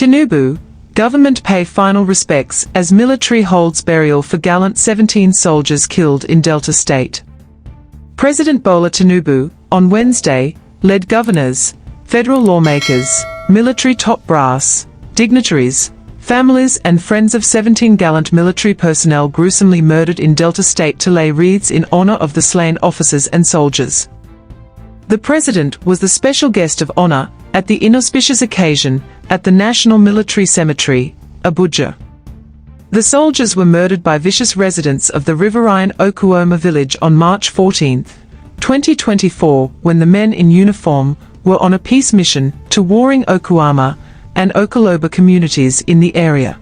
Tinubu, government pay final respects as military holds burial for gallant 17 soldiers killed in Delta State. President Bola Tinubu, on Wednesday, led governors, federal lawmakers, military top brass, dignitaries, families and friends of 17 gallant military personnel gruesomely murdered in Delta State to lay wreaths in honor of the slain officers and soldiers. The president was the special guest of honor at the inauspicious occasion at the National Military Cemetery, Abuja. The soldiers were murdered by vicious residents of the riverine Okuoma village on March 14, 2024, when the men in uniform were on a peace mission to warring Okuama and Okoloba communities in the area.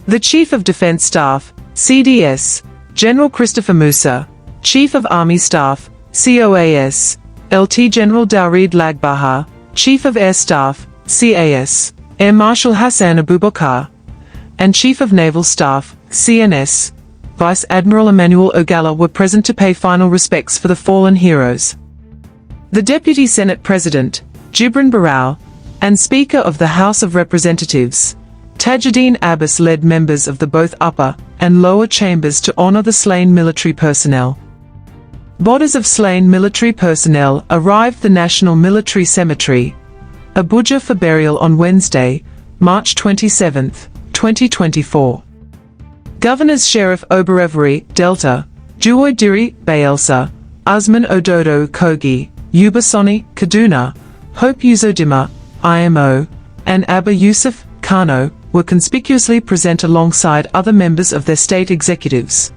The Chief of Defense Staff, CDS, General Christopher Musa, Chief of Army Staff, COAS, LT General Daurid Lagbaha, Chief of Air Staff, CAS, Air Marshal Hassan Abubakar, and Chief of Naval Staff, CNS, Vice Admiral Emmanuel Ogalla were present to pay final respects for the fallen heroes. The Deputy Senate President, Jibrin Barau, and Speaker of the House of Representatives, Tajuddin Abbas led members of the both upper and lower chambers to honor the slain military personnel. Bodies of slain military personnel arrived the National Military Cemetery, Abuja for burial on Wednesday, March 27, 2024. Governors Sheriff Oberevere, Delta, Joy Diri, Bayelsa, Usman Ododo Kogi, Yuba Soni, Kaduna, Hope Uzodimma, IMO, and Abba Yusuf, Kano, were conspicuously present alongside other members of their state executives.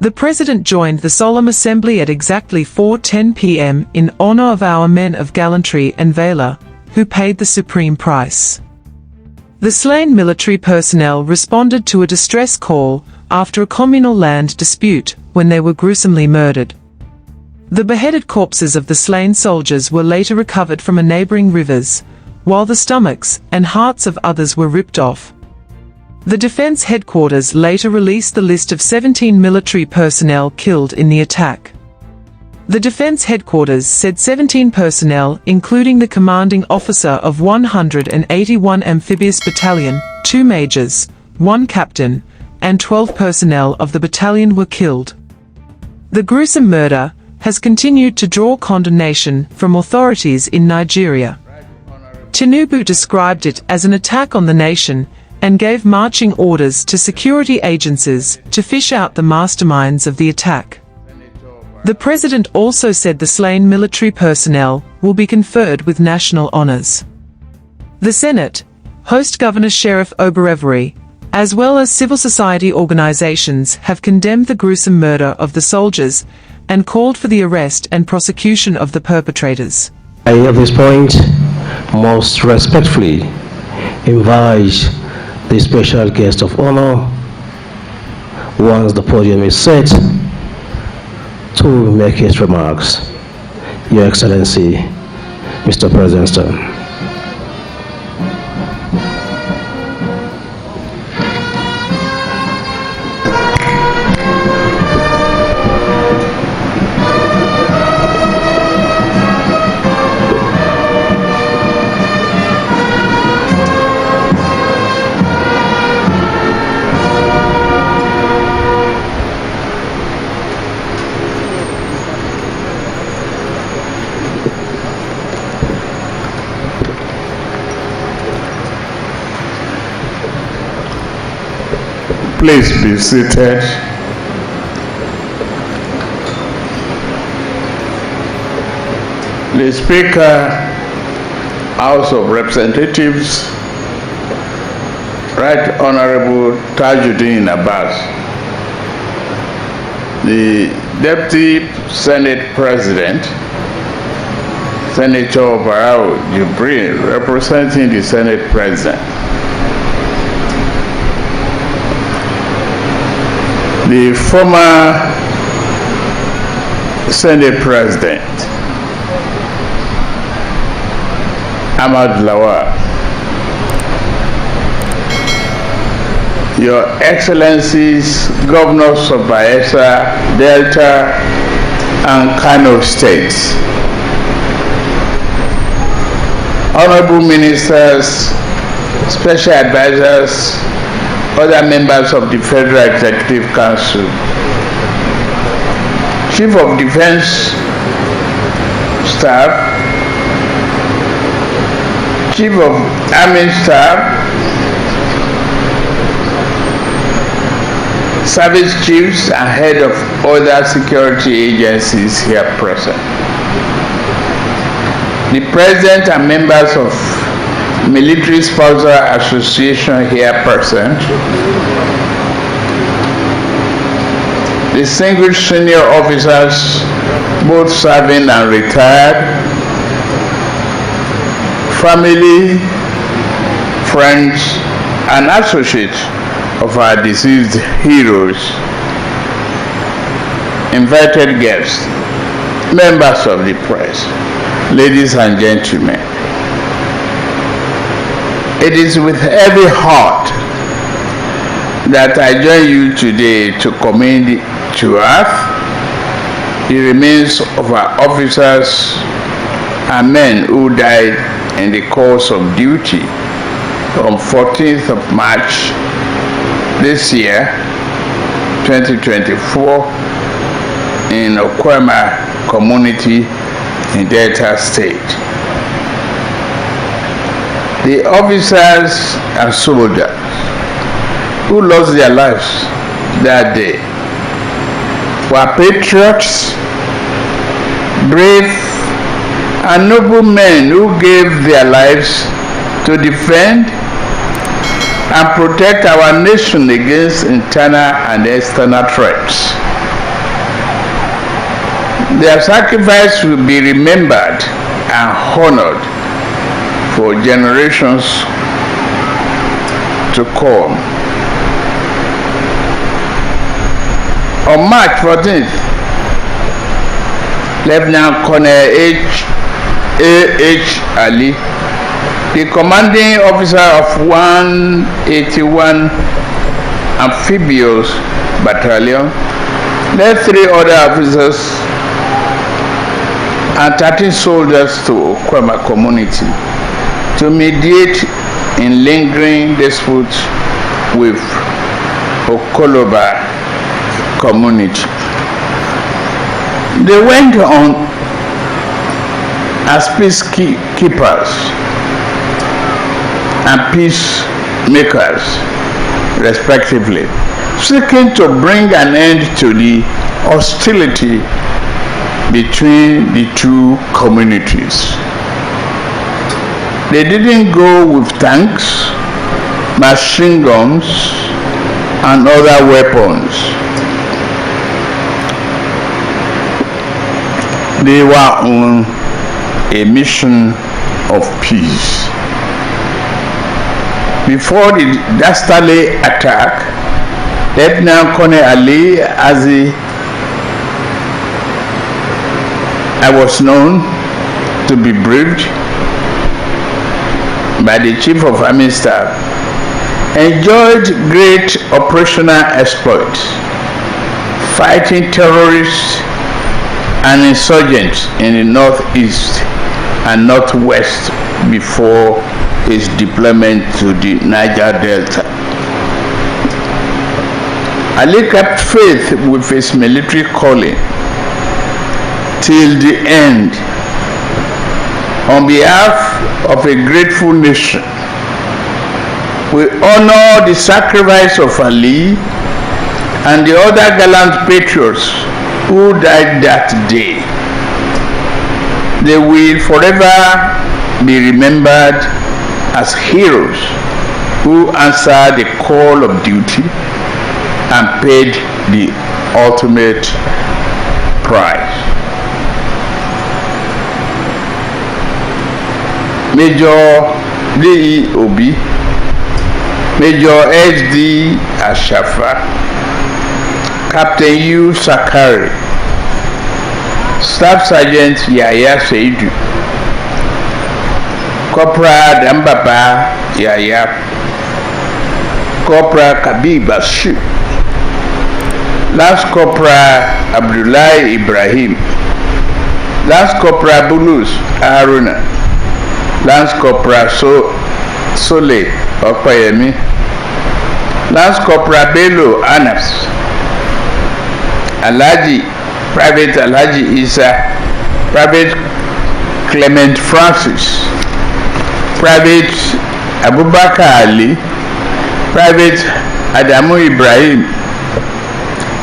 The President joined the solemn assembly at exactly 4:10 p.m. in honor of our men of gallantry and valor, who paid the supreme price. The slain military personnel responded to a distress call after a communal land dispute when they were gruesomely murdered. The beheaded corpses of the slain soldiers were later recovered from a neighboring rivers, while the stomachs and hearts of others were ripped off. The Defense Headquarters later released the list of 17 military personnel killed in the attack. The Defense Headquarters said 17 personnel, including the commanding officer of 181 Amphibious Battalion, 2 majors, 1 captain, and 12 personnel of the battalion were killed. The gruesome murder has continued to draw condemnation from authorities in Nigeria. Tinubu described it as an attack on the nation and gave marching orders to security agencies to fish out the masterminds of the attack. The president also said the slain military personnel will be conferred with national honors. The Senate, host Governor Sheriff Oberevere, as well as civil society organizations have condemned the gruesome murder of the soldiers and called for the arrest and prosecution of the perpetrators. I, at this point, most respectfully invite the special guest of honor, once the podium is set, to make his remarks. Your Excellency, Mr. President. Please be seated. The Speaker, House of Representatives, Right Honorable Tajuddin Abbas, the Deputy Senate President, Senator Barau Jibrin, representing the Senate President, the former Senate President, Ahmad Lawal, Your Excellencies, Governors of Bayelsa, Delta, and Kano States, Honorable Ministers, special advisors, other members of the Federal Executive Council, Chief of Defense Staff, Chief of Army Staff, service chiefs and head of other security agencies here present. The President and members of Military Sponsor Association here present. Distinguished senior officers, both serving and retired, family, friends, and associates of our deceased heroes, invited guests, members of the press, ladies and gentlemen. It is with heavy heart that I join you today to commend to earth the remains of our officers and men who died in the course of duty on 14th of March this year, 2024, in Okwema community in Delta State. The officers and soldiers who lost their lives that day were patriots, brave and noble men who gave their lives to defend and protect our nation against internal and external threats. Their sacrifice will be remembered and honored for generations to come. On March 14th, Lieutenant Colonel A.H. Ali, the commanding officer of 181 Amphibious Battalion, led 3 other officers and 13 soldiers to Okwema community to mediate in lingering disputes with Okoloba community. They went on as peacekeepers and peacemakers, respectively, seeking to bring an end to the hostility between the two communities. They didn't go with tanks, machine guns, and other weapons. They were on a mission of peace. Before the dastardly attack, Lieutenant Colonel Ali, as I was known to be briefed by the Chief of Army Staff, enjoyed great operational exploits, fighting terrorists and insurgents in the northeast and northwest before his deployment to the Niger Delta. Ali kept faith with his military calling till the end. On behalf of a grateful nation, we honor the sacrifice of Ali and the other gallant patriots who died that day. They will forever be remembered as heroes who answered the call of duty and paid the ultimate price. Major D.E. Obi, Major S.D. Ashafa, Captain U. Sakari, Staff Sergeant Yaya Seidu, Corporal Dambaba Yaya, Corporal Kabir Bashir, Lance Corporal Abdullahi Ibrahim, Lance Corporal Bulus Haruna, Lance Corporal Sole Opeyemi, Lance Corporal Bello Anas, Private Alhaji Isa, Private Clement Francis, Private Abubakar Ali, Private Adamu Ibrahim,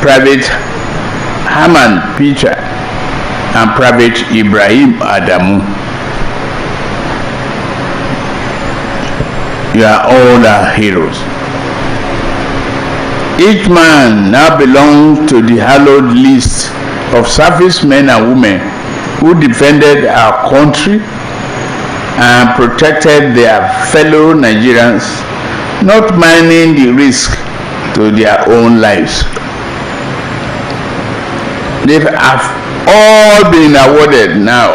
Private Haman Peter, and Private Ibrahim Adamu. You are all our heroes. Each man now belongs to the hallowed list of servicemen and women who defended our country and protected their fellow Nigerians, not minding the risk to their own lives. They have all been awarded now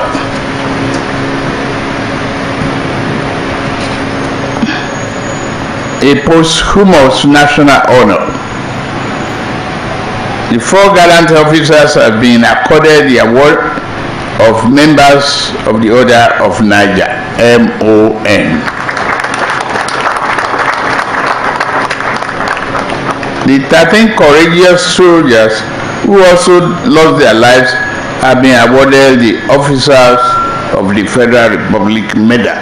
a posthumous national honor. The 4 gallant officers have been accorded the award of members of the Order of Naija, MON. The 13 courageous soldiers who also lost their lives have been awarded the Officers of the Federal Republic Medal.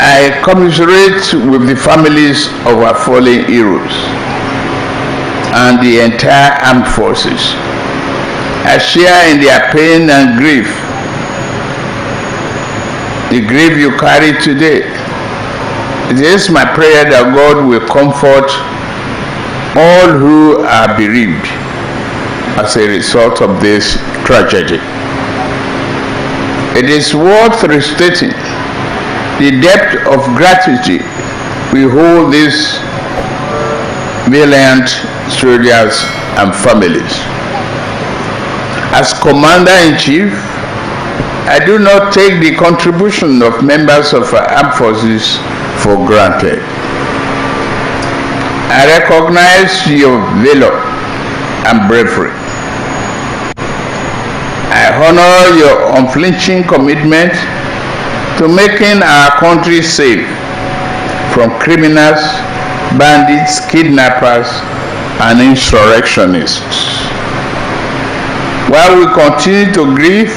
I commiserate with the families of our fallen heroes and the entire armed forces. I share in their pain and grief, the grief you carry today. It is my prayer that God will comfort all who are bereaved as a result of this tragedy. It is worth restating the depth of gratitude we hold these valiant soldiers and families. As Commander-in-Chief, I do not take the contribution of members of our armed forces for granted. I recognize your valor and bravery. I honor your unflinching commitment to making our country safe from criminals, bandits, kidnappers, and insurrectionists. While we continue to grieve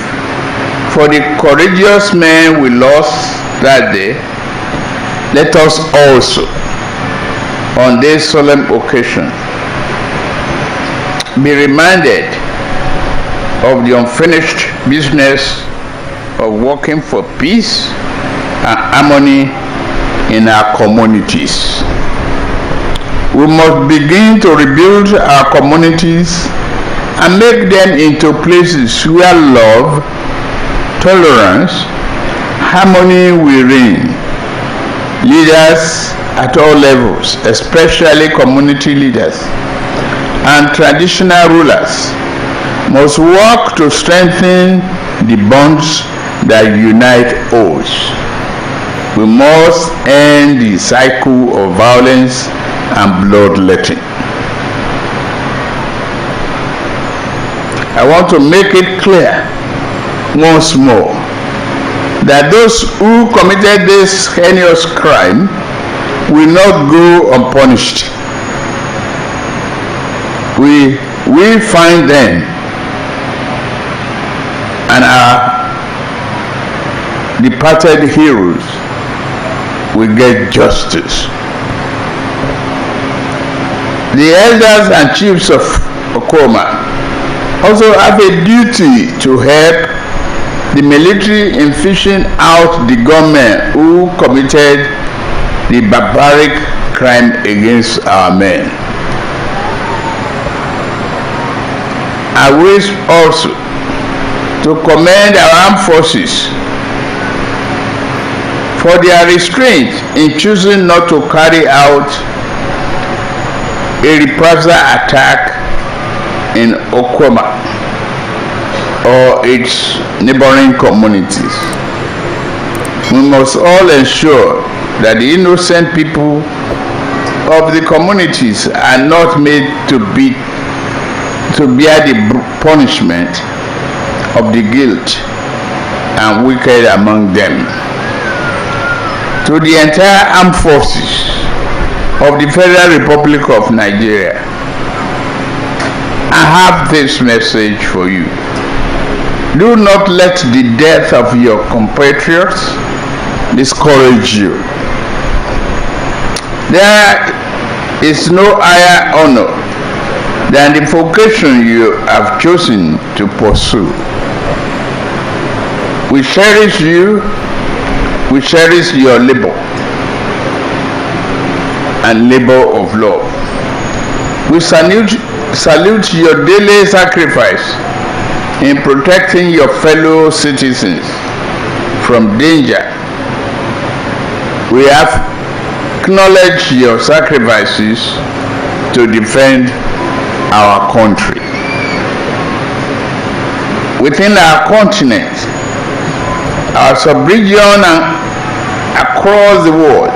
for the courageous men we lost that day, let us also, on this solemn occasion, be reminded of the unfinished business of working for peace and harmony in our communities. We must begin to rebuild our communities and make them into places where love, tolerance, harmony will reign. Leaders at all levels, especially community leaders and traditional rulers, must work to strengthen the bonds that unite us. We must end the cycle of violence and bloodletting. I want to make it clear once more that those who committed this heinous crime will not go unpunished. We will find them, and our departed heroes will get justice. The elders and chiefs of Okoma also have a duty to help the military in fishing out the gunmen who committed the barbaric crime against our men. I wish also to commend our armed forces for their restraint in choosing not to carry out a reprisal attack in Okoma or its neighboring communities. We must all ensure that the innocent people of the communities are not made to bear the punishment of the guilt and wicked among them. To the entire armed forces of the Federal Republic of Nigeria, I have this message for you. Do not let the death of your compatriots discourage you. There is no higher honor than the vocation you have chosen to pursue. We cherish you, we cherish your labor and labor of love. We salute your daily sacrifice in protecting your fellow citizens from danger. We have acknowledged your sacrifices to defend our country. Within our continent, our sub-region and across the world,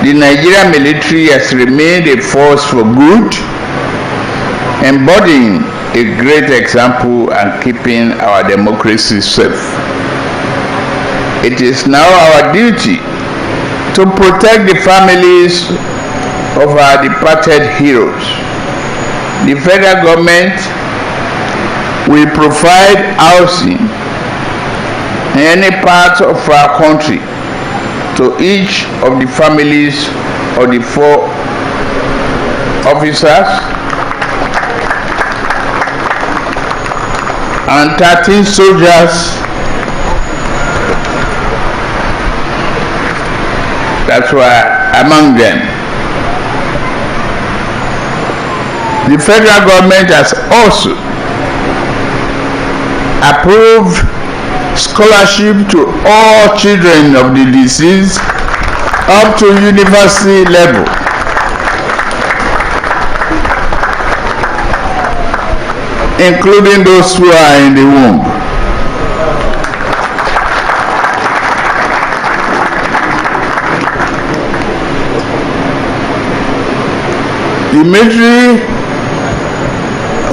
the Nigerian military has remained a force for good, embodying a great example and keeping our democracy safe. It is now our duty to protect the families of our departed heroes. The federal government will provide housing in any part of our country to each of the families of the 4 officers and 13 soldiers that were among them. The federal government has also approved scholarship to all children of the deceased up to university level. Including those who are in the womb. The military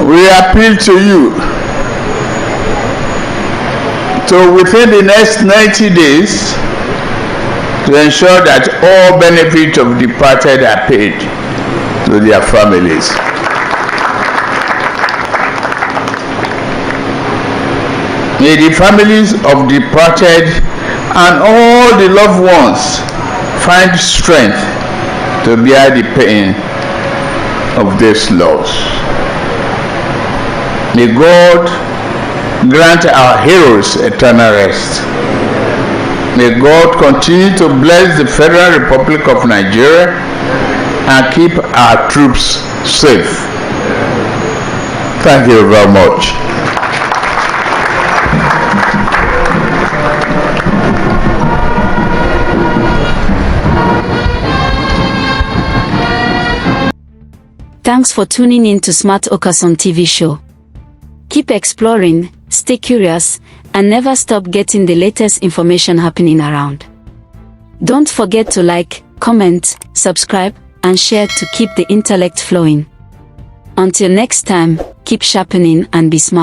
will appeal to you to, within the next 90 days, to ensure that all benefits of departed are paid to their families. May the families of departed and all the loved ones find strength to bear the pain of this loss. May God grant our heroes eternal rest. May God continue to bless the Federal Republic of Nigeria and keep our troops safe. Thank you very much. Thanks for tuning in to Smart Occasion TV show. Keep exploring, stay curious, and never stop getting the latest information happening around. Don't forget to like, comment, subscribe, and share to keep the intellect flowing. Until next time, keep sharpening and be smart.